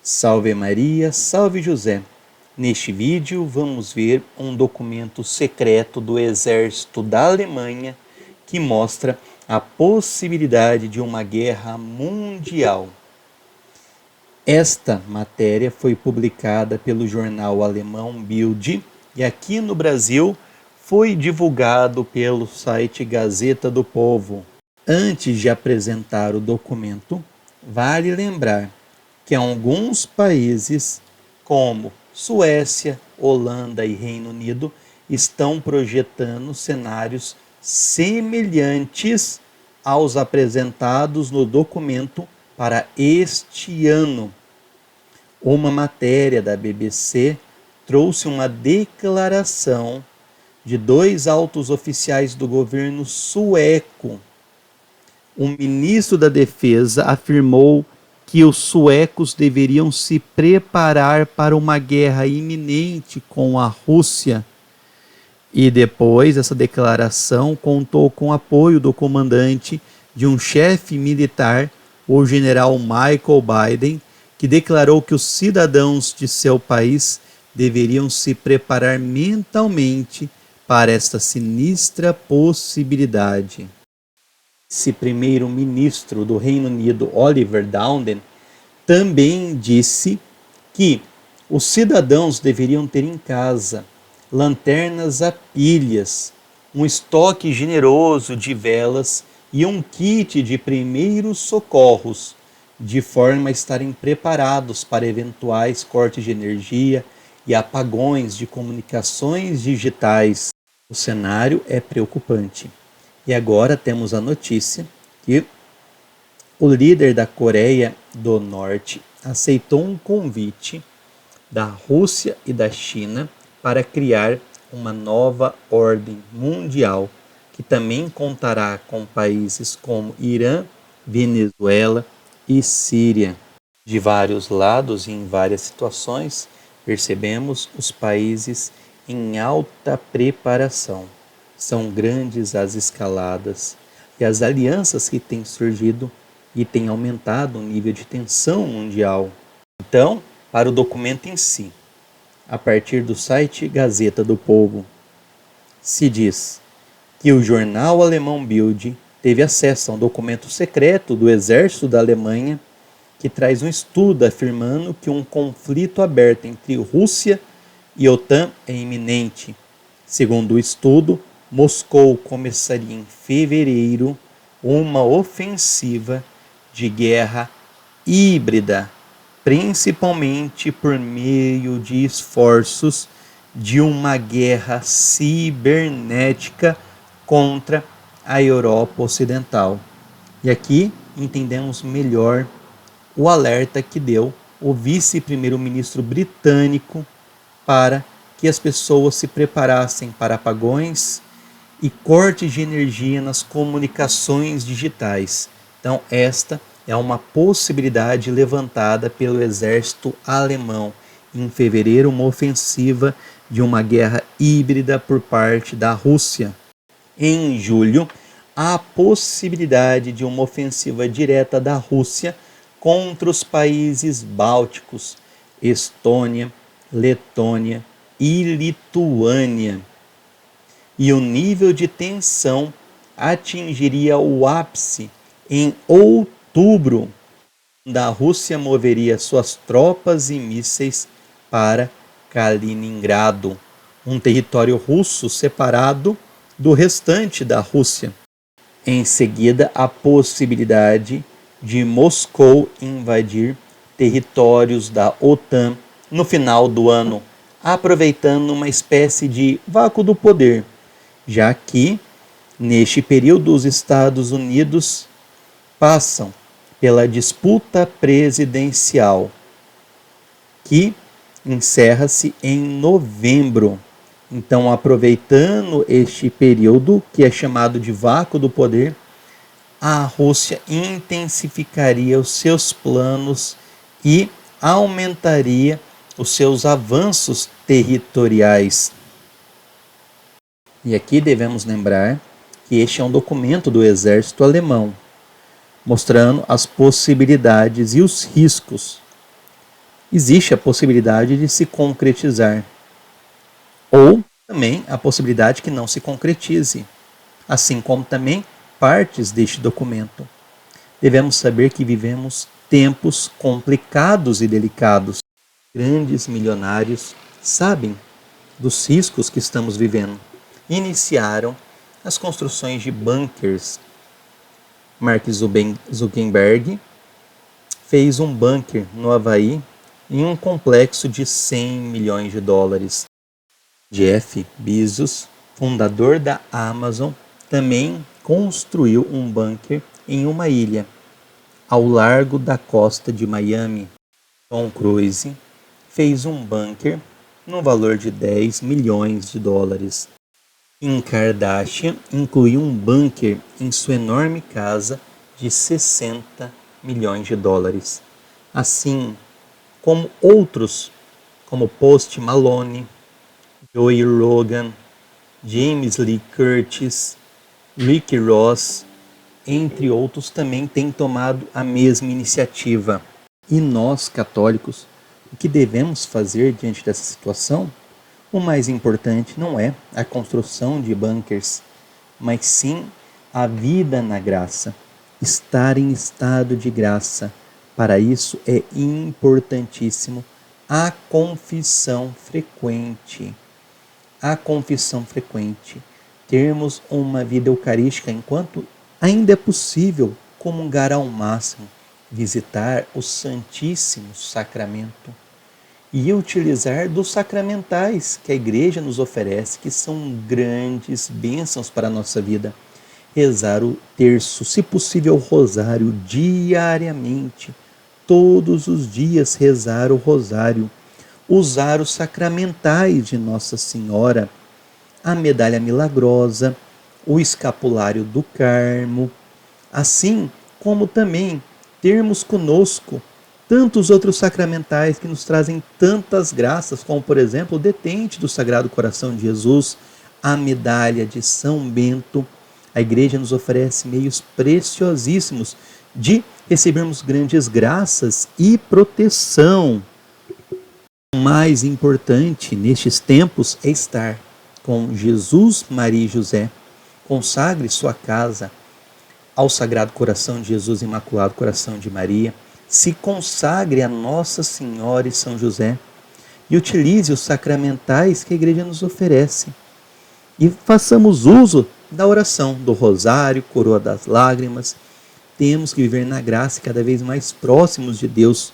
Salve Maria, salve José. Neste vídeo vamos ver um documento secreto do exército da Alemanha que mostra a possibilidade de uma guerra mundial. Esta matéria foi publicada pelo jornal alemão Bild e aqui no Brasil foi divulgado pelo site Gazeta do Povo. Antes de apresentar o documento, vale lembrar que alguns países, como Suécia, Holanda e Reino Unido, estão projetando cenários semelhantes aos apresentados no documento para este ano. Uma matéria da BBC trouxe uma declaração de dois altos oficiais do governo sueco. O ministro da Defesa afirmou que os suecos deveriam se preparar para uma guerra iminente com a Rússia. E depois essa declaração contou com o apoio do comandante de um chefe militar, o general Michael Biden, que declarou que os cidadãos de seu país deveriam se preparar mentalmente para esta sinistra possibilidade. Esse primeiro-ministro do Reino Unido, Oliver Dowden, também disse que os cidadãos deveriam ter em casa lanternas a pilhas, um estoque generoso de velas e um kit de primeiros socorros, de forma a estarem preparados para eventuais cortes de energia e apagões de comunicações digitais. O cenário é preocupante. E agora temos a notícia que o líder da Coreia do Norte aceitou um convite da Rússia e da China para criar uma nova ordem mundial, que também contará com países como Irã, Venezuela e Síria. De vários lados e em várias situações, percebemos os países em alta preparação. São grandes as escaladas e as alianças que têm surgido e têm aumentado o nível de tensão mundial. Então, para o documento em si, a partir do site Gazeta do Povo, se diz que o jornal alemão Bild teve acesso a um documento secreto do exército da Alemanha que traz um estudo afirmando que um conflito aberto entre Rússia e OTAN é iminente. Segundo o estudo, Moscou começaria em fevereiro uma ofensiva de guerra híbrida, principalmente por meio de esforços de uma guerra cibernética contra a Europa Ocidental. E aqui entendemos melhor o alerta que deu o vice-primeiro-ministro britânico para que as pessoas se preparassem para apagões e cortes de energia nas comunicações digitais. Então, esta é uma possibilidade levantada pelo exército alemão. Em fevereiro, uma ofensiva de uma guerra híbrida por parte da Rússia. Em julho, há a possibilidade de uma ofensiva direta da Rússia contra os países bálticos, Estônia, Letônia e Lituânia. E o nível de tensão atingiria o ápice em outubro, da Rússia moveria suas tropas e mísseis para Kaliningrado, um território russo separado do restante da Rússia. Em seguida, a possibilidade de Moscou invadir territórios da OTAN no final do ano, aproveitando uma espécie de vácuo do poder, já que, neste período, os Estados Unidos passam pela disputa presidencial, que encerra-se em novembro. Então, aproveitando este período, que é chamado de vácuo do poder, a Rússia intensificaria os seus planos e aumentaria os seus avanços territoriais. E aqui devemos lembrar que este é um documento do exército alemão, mostrando as possibilidades e os riscos existe a possibilidade de se concretizar, ou também a possibilidade que não se concretize, assim como também partes deste documento. Devemos saber que vivemos tempos complicados e delicados. Grandes milionários sabem dos riscos que estamos vivendo. Iniciaram as construções de bunkers. Mark Zuckerberg fez um bunker no Havaí em um complexo de 100 milhões de dólares. Jeff Bezos, fundador da Amazon, também construiu um bunker em uma ilha, ao largo da costa de Miami. Tom Cruise fez um bunker no valor de 10 milhões de dólares. Kim Kardashian incluiu um bunker em sua enorme casa de 60 milhões de dólares. Assim como outros, como Post Malone, Joey Rogan, James Lee Curtis, Rick Ross, entre outros, também têm tomado a mesma iniciativa. E nós, católicos, o que devemos fazer diante dessa situação? O mais importante não é a construção de bunkers, mas sim a vida na graça, estar em estado de graça. Para isso é importantíssimo a confissão frequente. A confissão frequente. Termos uma vida eucarística enquanto ainda é possível, comungar ao máximo, visitar o Santíssimo Sacramento e utilizar dos sacramentais que a Igreja nos oferece, que são grandes bênçãos para a nossa vida. Rezar o terço, se possível o rosário diariamente, todos os dias rezar o rosário, usar os sacramentais de Nossa Senhora, a medalha milagrosa, o escapulário do Carmo, assim como também termos conosco tantos outros sacramentais que nos trazem tantas graças, como por exemplo o detente do Sagrado Coração de Jesus, a medalha de São Bento. A Igreja nos oferece meios preciosíssimos de recebermos grandes graças e proteção. O mais importante nestes tempos é estar com Jesus, Maria e José. Consagre sua casa ao Sagrado Coração de Jesus, Imaculado Coração de Maria. Se consagre a Nossa Senhora e São José e utilize os sacramentais que a Igreja nos oferece. E façamos uso da oração, do rosário, coroa das lágrimas. Temos que viver na graça cada vez mais próximos de Deus.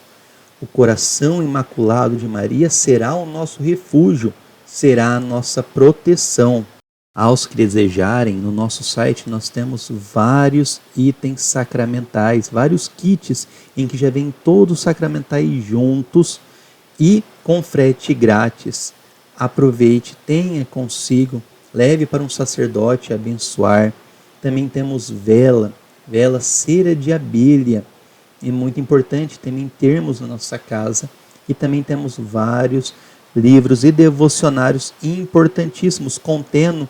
O coração imaculado de Maria será o nosso refúgio, será a nossa proteção. Aos que desejarem, no nosso site nós temos vários itens sacramentais, vários kits em que já vem todos os sacramentais juntos e com frete grátis. Aproveite, tenha consigo, leve para um sacerdote abençoar. Também temos vela cera de abelha. É muito importante também termos na nossa casa. E também temos vários livros e devocionários importantíssimos, contendo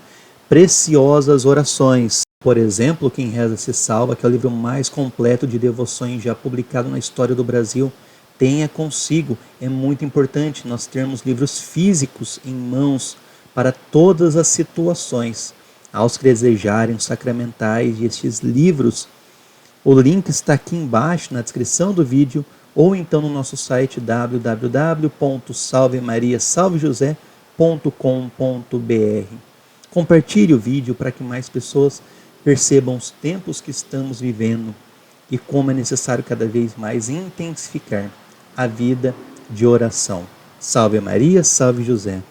preciosas orações. Por exemplo, Quem Reza Se Salva, que é o livro mais completo de devoções já publicado na história do Brasil. Tenha consigo. É muito importante nós termos livros físicos em mãos para todas as situações. Aos que desejarem os sacramentais e estes livros, o link está aqui embaixo na descrição do vídeo ou então no nosso site www.salvemariasalvejosé.com.br. Compartilhe o vídeo para que mais pessoas percebam os tempos que estamos vivendo e como é necessário cada vez mais intensificar a vida de oração. Salve Maria, salve José.